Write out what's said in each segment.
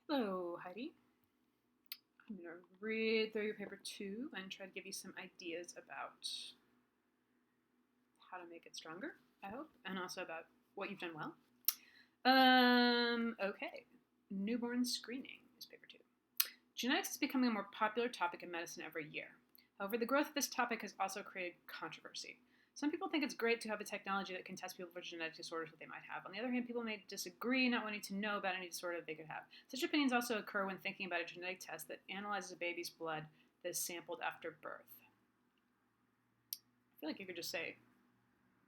Hello, Heidi. I'm going to read through your paper 2 and try to give you some ideas about how to make it stronger, I hope, and also about what you've done well. Okay. Newborn screening is paper 2. Genetics is becoming a more popular topic in medicine every year. However, the growth of this topic has also created controversy. Some people think it's great to have a technology that can test people for genetic disorders that they might have. On the other hand, people may disagree, not wanting to know about any disorder that they could have. Such opinions also occur when thinking about a genetic test that analyzes a baby's blood that is sampled after birth. I feel like you could just say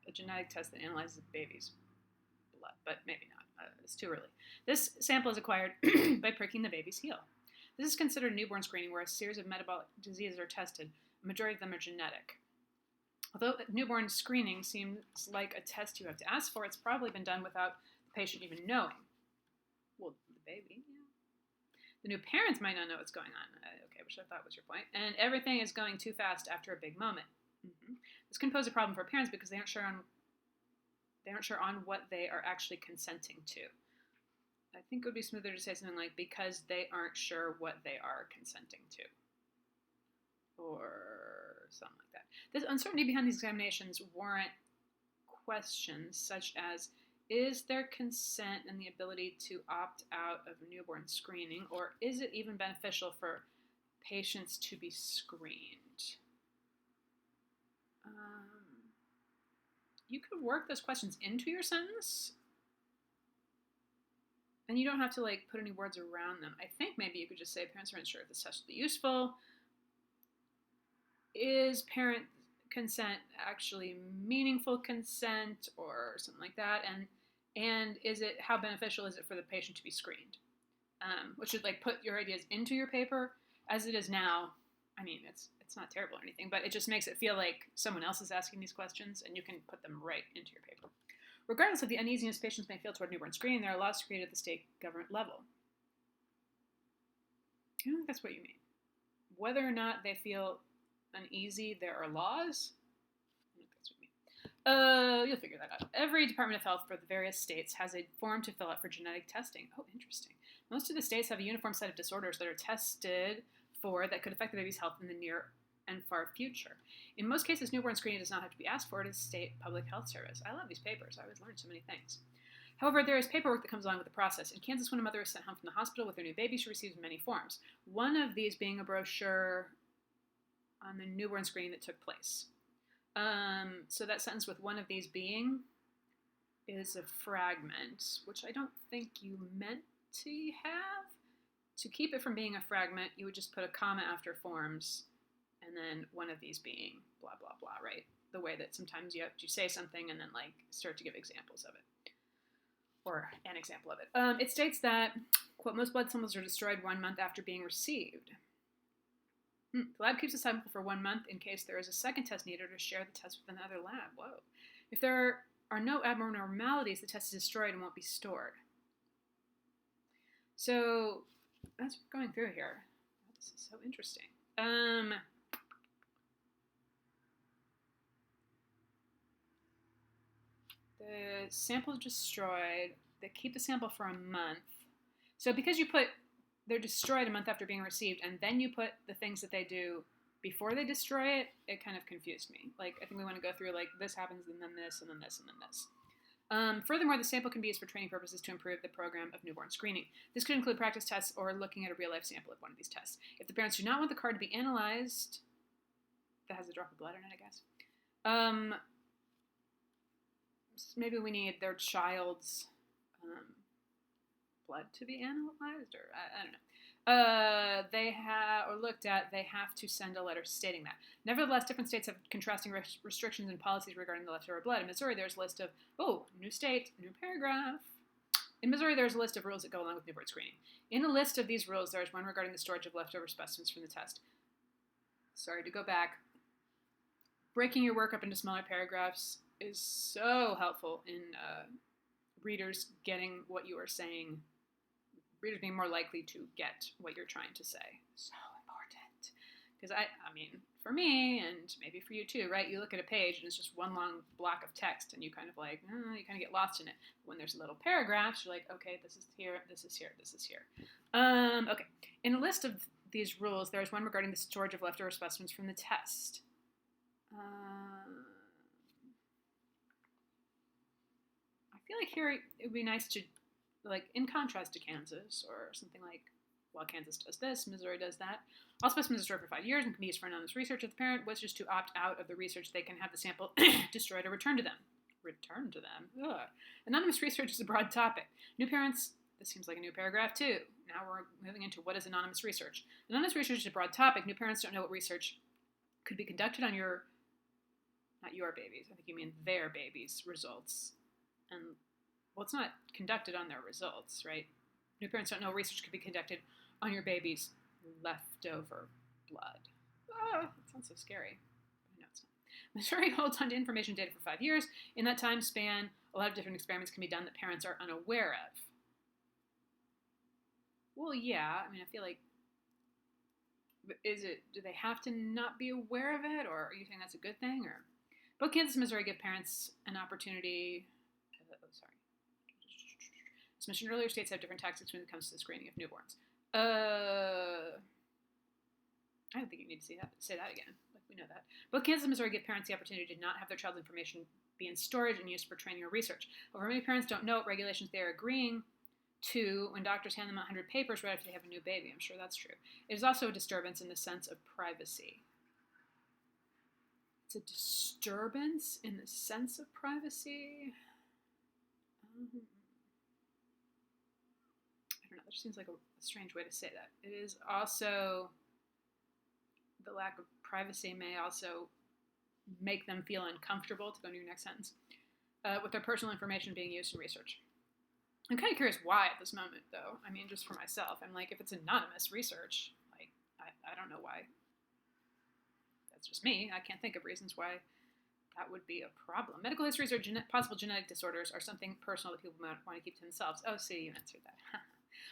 a genetic test that analyzes a baby's blood, but maybe not. It's too early. This sample is acquired by pricking the baby's heel. This is considered newborn screening, where a series of metabolic diseases are tested. A majority of them are genetic. Although newborn screening seems like a test you have to ask for, it's probably been done without the patient even knowing. Well, the baby, yeah. The new parents might not know what's going on. Okay, which I thought was your point. And everything is going too fast after a big moment. This can pose a problem for parents because they aren't sure on what they are actually consenting to. I think it would be smoother to say something like, because they aren't sure what they are consenting to. Or something like that. This uncertainty behind these examinations warrant questions such as, is there consent and the ability to opt out of newborn screening, or is it even beneficial for patients to be screened? You could work those questions into your sentence, and you don't have to put any words around them. I think maybe you could just say parents are unsure if this test will be useful. Is parent consent actually meaningful consent, or something like that? And is it, how beneficial is it for the patient to be screened? Which should put your ideas into your paper. As it is now, I mean, it's not terrible or anything, but it just makes it feel like someone else is asking these questions, and you can put them right into your paper. Regardless of the uneasiness patients may feel toward newborn screening, there are laws created at the state government level. I don't think that's what you mean. Whether or not they feel uneasy, there are laws. I don't think that's what you mean. You'll figure that out. Every Department of Health for the various states has a form to fill out for genetic testing. Oh, interesting. Most of the states have a uniform set of disorders that are tested for that could affect the baby's health in the near and far future. In most cases, newborn screening does not have to be asked for. It is state public health service. I love these papers. I always learn so many things. However, there is paperwork that comes along with the process. In Kansas, when a mother is sent home from the hospital with her new baby, she receives many forms. One of these being a brochure on the newborn screening that took place. So that sentence with one of these being is a fragment, which I don't think you meant to have. To keep it from being a fragment, you would just put a comma after forms, and then one of these being blah, blah, blah, right? The way that sometimes you have to say something and then start to give examples of it. Or an example of it. It states that, quote, most blood samples are destroyed 1 month after being received. The lab keeps a sample for 1 month in case there is a second test needed or share the test with another lab. Whoa. If there are no abnormalities, the test is destroyed and won't be stored. So, that's what we're going through here. This is so interesting. The sample is destroyed. They keep the sample for a month. So because you put they're destroyed a month after being received, and then you put the things that they do before they destroy it, it kind of confused me. I think we want to go through this happens, and then this, and then this, and then this. Furthermore, the sample can be used for training purposes to improve the program of newborn screening. This could include practice tests or looking at a real-life sample of one of these tests. If the parents do not want the card to be analyzed, that has a drop of blood in it, I guess. Maybe we need their child's blood to be analyzed, or I don't know. They have, or looked at, they have to send a letter stating that. Nevertheless, different states have contrasting restrictions and policies regarding the leftover blood. In Missouri, there's a list of, new state, new paragraph. In Missouri, there's a list of rules that go along with newborn screening. In a list of these rules, there is one regarding the storage of leftover specimens from the test. Sorry to go back. Breaking your work up into smaller paragraphs is so helpful in readers getting what you are saying, readers being more likely to get what you're trying to say. So important. Because I mean, for me, and maybe for you too, right? You look at a page and it's just one long block of text, and you kind of like, you kind of get lost in it. When there's little paragraphs, you're like, okay, this is here, this is here, this is here. Okay. In a list of these rules, there is one regarding the storage of leftover specimens from the test. I feel like here it would be nice to, like, in contrast to Kansas, or something like, well, Kansas does this, Missouri does that. All specimens are stored for 5 years and can be used for anonymous research. If the parent wishes to opt out of the research, they can have the sample destroyed or returned to them. Return to them? Ugh. Anonymous research is a broad topic. New parents, this seems like a new paragraph too. Now we're moving into what is anonymous research. Anonymous research is a broad topic. New parents don't know what research could be conducted on your, not your babies, I think you mean their babies' results. And, well, it's not conducted on their results, right? New parents don't know research could be conducted on your baby's leftover blood. That sounds so scary. No, it's not. Missouri holds on to information data for 5 years. In that time span, a lot of different experiments can be done that parents are unaware of. Well, yeah, I mean, I feel like, do they have to not be aware of it, or are you saying that's a good thing? Or both Kansas and Missouri give parents an opportunity. As mentioned earlier, states have different tactics when it comes to the screening of newborns. I don't think you need to say that again. Like, we know that. Both Kansas and Missouri give parents the opportunity to not have their child's information be in storage and used for training or research. However, many parents don't know what regulations they are agreeing to when doctors hand them 100 papers right after they have a new baby. I'm sure that's true. It is also a disturbance in the sense of privacy. It's a disturbance in the sense of privacy? I don't know. That just seems like a strange way to say that. It is also, the lack of privacy may also make them feel uncomfortable, to go into your next sentence, with their personal information being used in research. I'm kind of curious why at this moment, though. I mean, just for myself. I'm like, if it's anonymous research, like, I don't know why. That's just me. I can't think of reasons why that would be a problem. Medical histories or possible genetic disorders are something personal that people might want to keep to themselves. Oh, see, you answered that.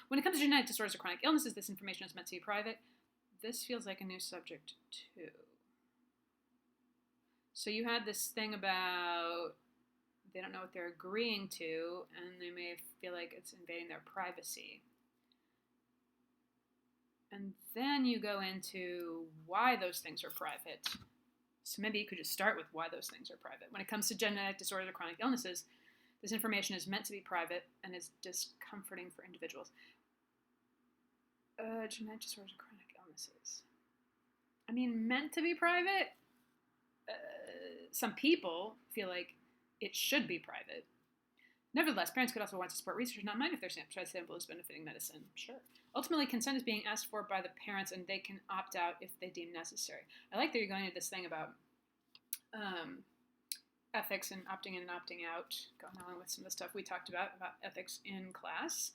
When it comes to genetic disorders or chronic illnesses, this information is meant to be private. This feels like a new subject, too. So you had this thing about they don't know what they're agreeing to, and they may feel like it's invading their privacy. And then you go into why those things are private. So maybe you could just start with why those things are private. When it comes to genetic disorders or chronic illnesses, this information is meant to be private and is discomforting for individuals. Genetic disorders or chronic illnesses. I mean, meant to be private? Some people feel like it should be private. Nevertheless, parents could also want to support research and not mind if their sample is benefiting medicine. Sure. Ultimately, consent is being asked for by the parents, and they can opt out if they deem necessary. I like that you're going into this thing about ethics and opting in and opting out, going along with some of the stuff we talked about ethics in class.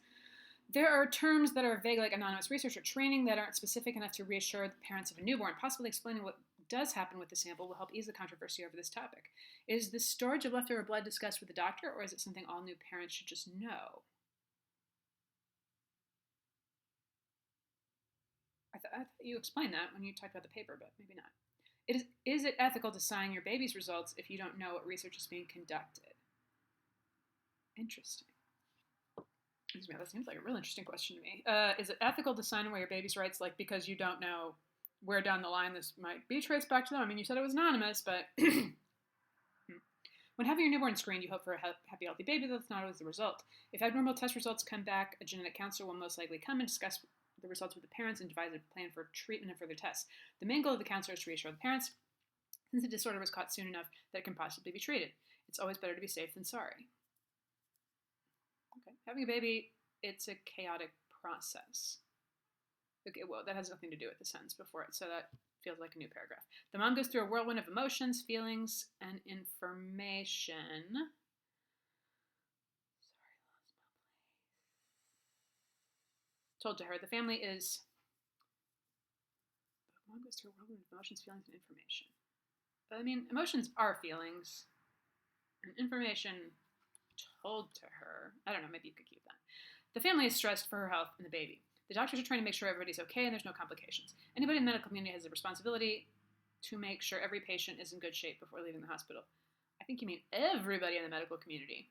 There are terms that are vague, like anonymous research or training, that aren't specific enough to reassure the parents of a newborn. Possibly explaining what does happen with the sample will help ease the controversy over this topic. Is the storage of leftover blood discussed with the doctor, or is it something all new parents should just know? I thought you explained that when you talked about the paper, but maybe not. Is it ethical to sign your baby's results if you don't know what research is being conducted? Interesting. Excuse me, that seems like a real interesting question to me. Is it ethical to sign away your baby's rights, like, because you don't know where down the line this might be traced back to them? I mean, you said it was anonymous, but when having your newborn screened, you hope for a happy, healthy baby. That's not always the result. If abnormal test results come back, a genetic counselor will most likely come and discuss the results with the parents and devise a plan for treatment and further tests. The main goal of the counselor is to reassure the parents, since the disorder was caught soon enough that it can possibly be treated. It's always better to be safe than sorry. Okay, having a baby, it's a chaotic process. Okay, well, that has nothing to do with the sentence before it, so that feels like a new paragraph. The mom goes through a whirlwind of emotions, feelings, and information. Told to her. The family is. The mom goes through a whirlwind of emotions, feelings, and information. But I mean, emotions are feelings, and information told to her. I don't know, maybe you could keep that. The family is stressed for her health and the baby. The doctors are trying to make sure everybody's okay and there's no complications. Anybody in the medical community has a responsibility to make sure every patient is in good shape before leaving the hospital. I think you mean everybody in the medical community.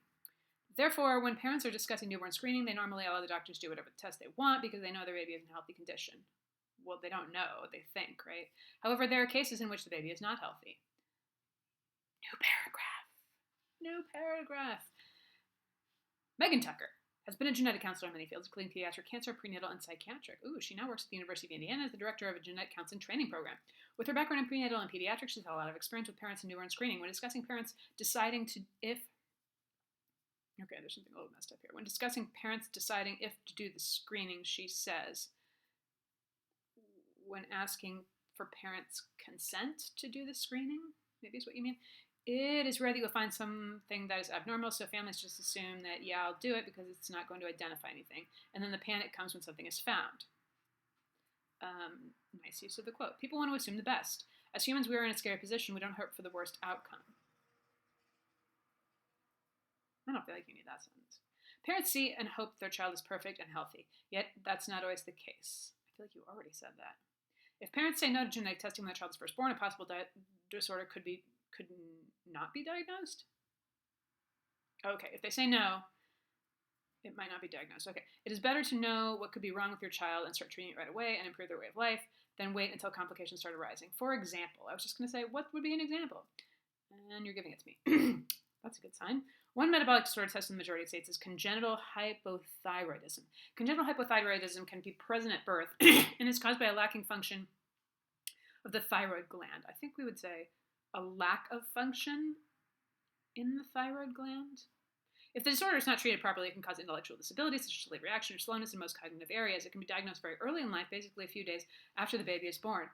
Therefore, when parents are discussing newborn screening, they normally allow the doctors to do whatever test they want because they know their baby is in a healthy condition. Well, they don't know, they think, right? However, there are cases in which the baby is not healthy. New paragraph. New paragraph. Megan Tucker has been a genetic counselor in many fields, including pediatric cancer, prenatal, and psychiatric. Ooh, she now works at the University of Indiana as the director of a genetic counseling training program. With her background in prenatal and pediatrics, she's had a lot of experience with parents and newborn screening. When discussing parents deciding to if okay, there's something a little messed up here. When discussing parents deciding if to do the screening, she says, when asking for parents' consent to do the screening, maybe is what you mean, it is rare that you'll find something that is abnormal, so families just assume that, yeah, I'll do it because it's not going to identify anything. And then the panic comes when something is found. Nice use of the quote. People want to assume the best. As humans, we are in a scary position. We don't hope for the worst outcome. I don't feel like you need that sentence. Parents see and hope their child is perfect and healthy, yet that's not always the case. I feel like you already said that. If parents say no to genetic testing when their child is first born, a possible disorder could not be diagnosed? Okay, if they say no, it might not be diagnosed. Okay, it is better to know what could be wrong with your child and start treating it right away and improve their way of life than wait until complications start arising. For example, I was just going to say, what would be an example? And you're giving it to me. That's a good sign. One metabolic disorder tested in the majority of states is congenital hypothyroidism. Congenital hypothyroidism can be present at birth and is caused by a lacking function of the thyroid gland. I think we would say a lack of function in the thyroid gland. If the disorder is not treated properly, it can cause intellectual disabilities such as delayed reaction or slowness in most cognitive areas. It can be diagnosed very early in life, basically a few days after the baby is born.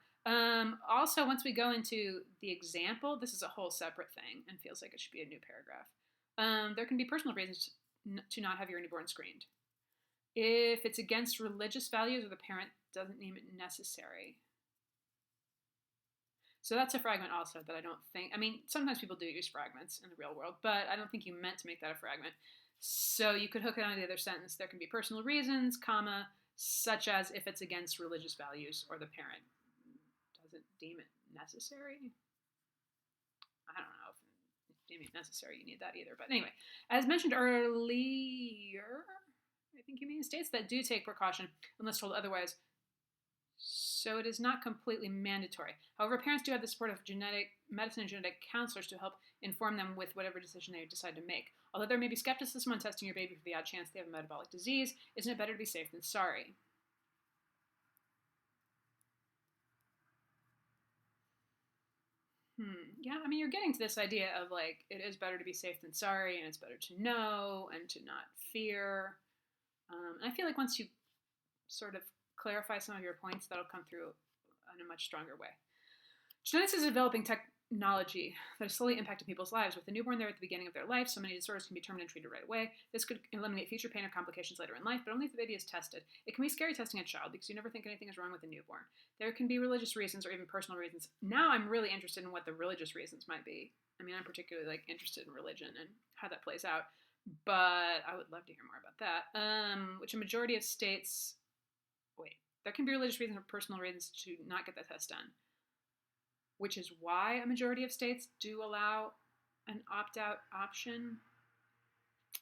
Also, once we go into the example, this is a whole separate thing and feels like it should be a new paragraph. There can be personal reasons to not have your newborn screened. If it's against religious values or the parent doesn't deem it necessary. So that's a fragment also that I don't think, I mean, sometimes people do use fragments in the real world, but I don't think you meant to make that a fragment. So you could hook it onto the other sentence. There can be personal reasons, comma, such as if it's against religious values or the parent doesn't deem it necessary. I don't know if deeming it necessary you need that either. But anyway, as mentioned earlier, I think you mean states that do take precaution unless told otherwise. So it is not completely mandatory. However, parents do have the support of genetic medicine and genetic counselors to help inform them with whatever decision they decide to make. Although there may be skepticism on testing your baby for the odd chance they have a metabolic disease, isn't it better to be safe than sorry? Yeah, I mean, you're getting to this idea of like, it is better to be safe than sorry, and it's better to know and to not fear. And I feel like once you sort of clarify some of your points, that'll come through in a much stronger way. Genetics is a developing technology that is slowly impacting people's lives. With the newborn there at the beginning of their life, so many disorders can be determined and treated right away. This could eliminate future pain or complications later in life, but only if the baby is tested. It can be scary testing a child because you never think anything is wrong with a newborn. There can be religious reasons or even personal reasons. Now I'm really interested in what the religious reasons might be. I mean, I'm particularly interested in religion and how that plays out, but I would love to hear more about that. Which a majority of states, there can be religious reasons or personal reasons to not get that test done, which is why a majority of states do allow an opt-out option,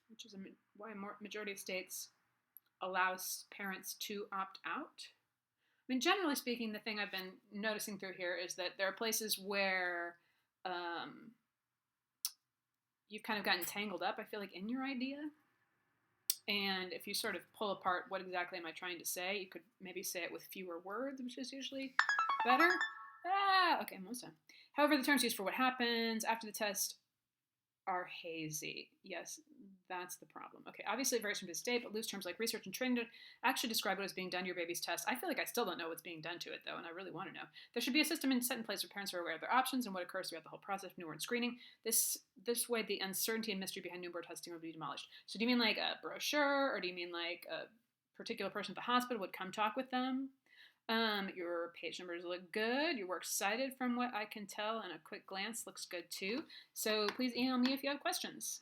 which is why a majority of states allows parents to opt out. I mean, generally speaking, the thing I've been noticing through here is that there are places where you've kind of gotten tangled up, I feel like, in your idea. And if you sort of pull apart what exactly am I trying to say, you could maybe say it with fewer words, which is usually better. Okay, I'm almost done. However, the terms used for what happens after the test are hazy. Yes, that's the problem. Okay, obviously it varies from this day, but loose terms like research and training actually describe what is being done to your baby's test. I feel like I still don't know what's being done to it, though, and I really want to know. There should be a system set in place where parents are aware of their options and what occurs throughout the whole process of newborn screening. This way, the uncertainty and mystery behind newborn testing would be demolished. So do you mean like a brochure, or do you mean like a particular person at the hospital would come talk with them? Your page numbers look good. Your work's cited from what I can tell, and a quick glance looks good too. So please email me if you have questions.